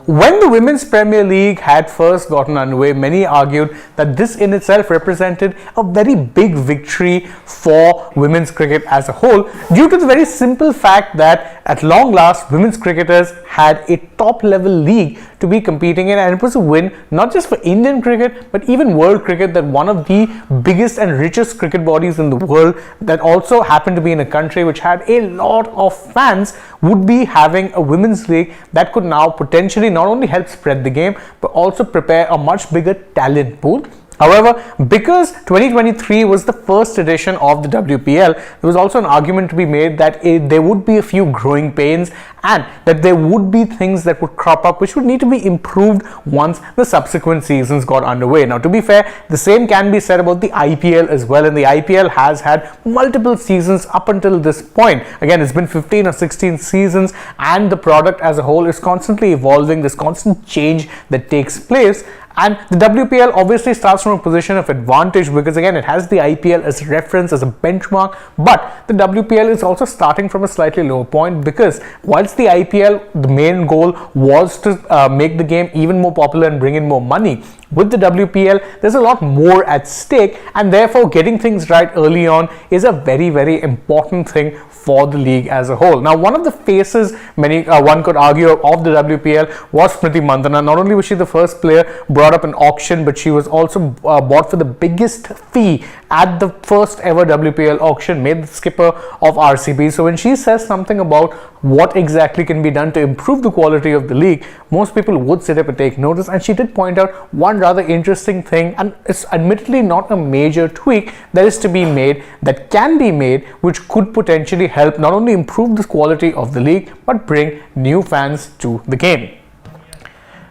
when the Women's Premier League had first gotten underway, many argued that this in itself represented a very big victory for women's cricket as a whole, due to the very simple fact that at long last, women's cricketers had a top level league to be competing in, and it was a win not just for Indian cricket but even world cricket, that one of the biggest and richest cricket bodies in the world, that also happened to be in a country which had a lot of fans, would be having a women's league that could now potentially not only help spread the game but also prepare a much bigger talent pool. However, because 2023 was the first edition of the WPL, there was also an argument to be made that there would be a few growing pains and that there would be things that would crop up which would need to be improved once the subsequent seasons got underway. Now, to be fair, the same can be said about the IPL as well, and the IPL has had multiple seasons up until this point. Again, it's been 15 or 16 seasons, and the product as a whole is constantly evolving. There's constant change that takes place. And the WPL obviously starts from a position of advantage because, again, it has the IPL as reference, as a benchmark, but the WPL is also starting from a slightly lower point, because whilst the IPL, the main goal was to make the game even more popular and bring in more money, with the WPL, there's a lot more at stake, and therefore getting things right early on is a very, very important thing for the league as a whole. Now, one of the faces, one could argue, of the WPL was Smriti Mandhana. Not only was she the first player brought up in auction, but she was also bought for the biggest fee at the first ever WPL auction, made the skipper of RCB. So when she says something about what exactly can be done to improve the quality of the league, most people would sit up and take notice. And she did point out one rather interesting thing, and it's admittedly not a major tweak that is to be made, that can be made, which could potentially help not only improve the quality of the league but bring new fans to the game.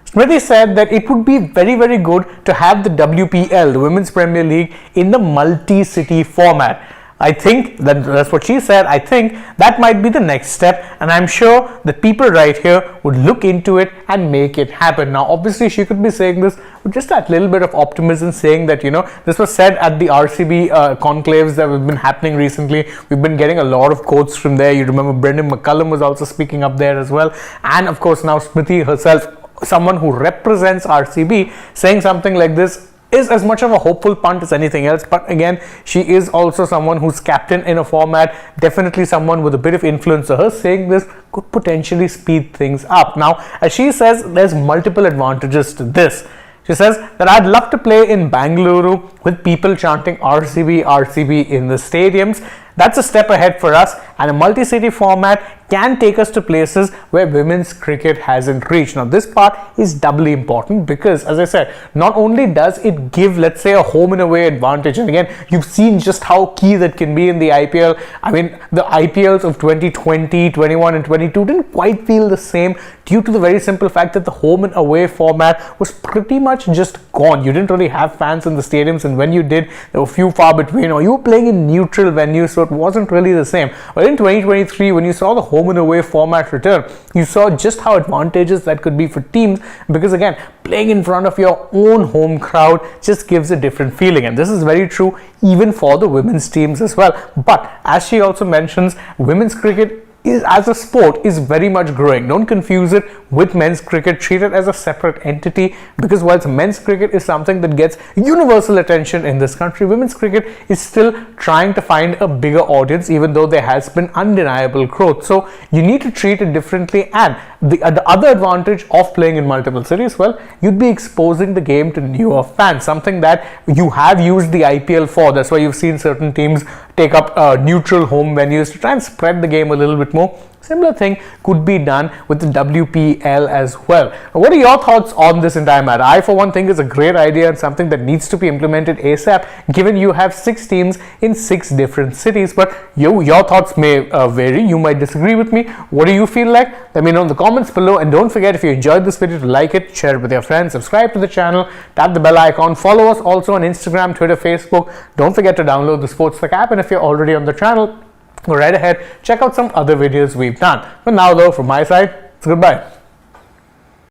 Smriti said that it would be very, very good to have the WPL, the Women's Premier League, in the multi-city format. I think that's what she said. I think that might be the next step, and I'm sure that people right here would look into it and make it happen. Now, obviously, she could be saying this with just that little bit of optimism, saying that, you know, this was said at the RCB conclaves that have been happening recently. We've been getting a lot of quotes from there. You remember Brendan McCullum was also speaking up there as well, and of course now Smriti herself, someone who represents RCB, saying something like this is as much of a hopeful punt as anything else. But again, she is also someone who's captain in a format, definitely someone with a bit of influence. So her saying this could potentially speed things up. Now, as she says, there's multiple advantages to this. She says that I'd love to play in Bangalore with people chanting RCB, RCB in the stadiums. That's a step ahead for us, and a multi-city format can take us to places where women's cricket hasn't reached. Now, this part is doubly important because, as I said, not only does it give, let's say, a home and away advantage, and again, you've seen just how key that can be in the IPL. I mean, the IPLs of 2020, 21 and 22 didn't quite feel the same due to the very simple fact that the home and away format was pretty much just gone. You didn't really have fans in the stadiums, and when you did, there were few far between, or you were playing in neutral venues, so it wasn't really the same. But in 2023, when you saw the home and away format return, you saw just how advantageous that could be for teams, because again, playing in front of your own home crowd just gives a different feeling, and this is very true even for the women's teams as well. But as she also mentions, women's cricket as a sport is very much growing. Don't confuse it with men's cricket. Treat it as a separate entity, because whilst men's cricket is something that gets universal attention in this country, women's cricket is still trying to find a bigger audience, even though there has been undeniable growth. So you need to treat it differently. And the other advantage of playing in multiple cities, well, you'd be exposing the game to newer fans, something that you have used the IPL for. That's why you've seen certain teams take up neutral home venues to try and spread the game a little bit more. Similar thing could be done with the WPL as well. Now, what are your thoughts on this entire matter? I, for one, think it's a great idea and something that needs to be implemented ASAP, given you have 6 teams in 6 different cities. But your thoughts may vary. You might disagree with me. What do you feel like? Let me know in the comments below. And don't forget, if you enjoyed this video, to like it, share it with your friends, subscribe to the channel, tap the bell icon, follow us also on Instagram, Twitter, Facebook. Don't forget to download the SportsTak app, and if you're already on the channel, go right ahead, check out some other videos we've done. But now though, from my side, it's goodbye.